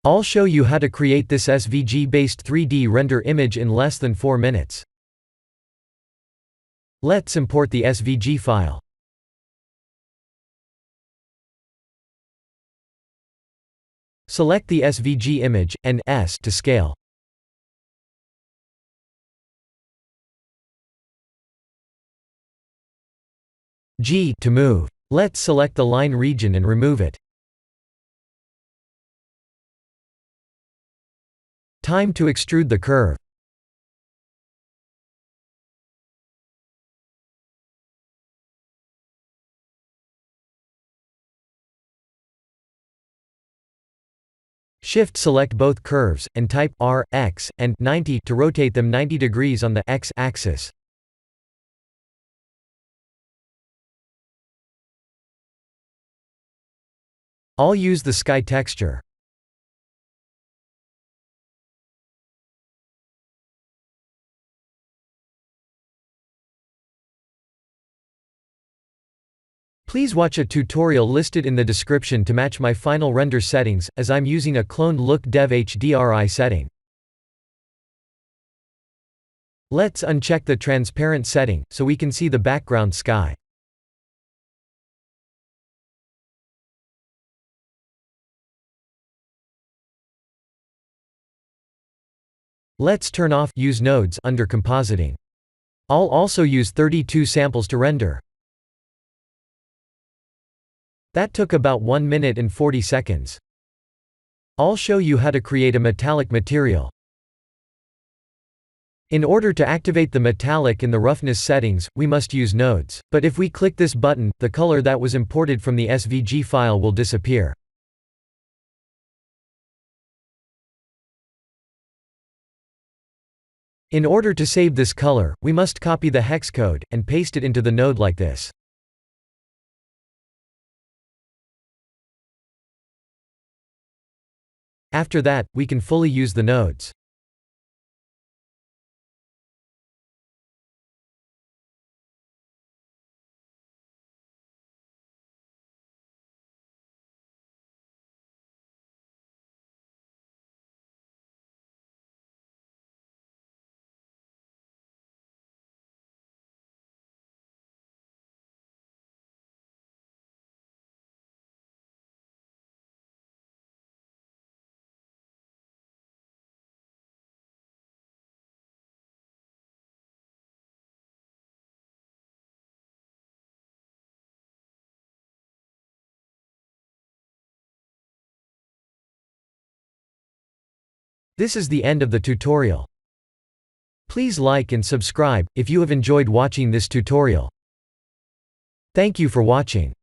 I'll show you how to create this SVG-based 3D render image in less than 4 minutes. Let's import the SVG file. Select the SVG image, and S to scale. G to move. Let's select the line region and remove it. Time to extrude the curve. Shift select both curves, and type R, X, and 90 to rotate them 90 degrees on the X axis. I'll use the sky texture. Please watch a tutorial listed in the description to match my final render settings, as I'm using a cloned look dev HDRI setting. Let's uncheck the transparent setting, so we can see the background sky. Let's turn off Use Nodes under compositing. I'll also use 32 samples to render. That took about 1 minute and 40 seconds. I'll show you how to create a metallic material. In order to activate the metallic in the roughness settings, we must use nodes. But if we click this button, the color that was imported from the SVG file will disappear. In order to save this color, we must copy the hex code, and paste it into the node like this. After that, we can fully use the nodes. This is the end of the tutorial. Please like and subscribe if you have enjoyed watching this tutorial. Thank you for watching.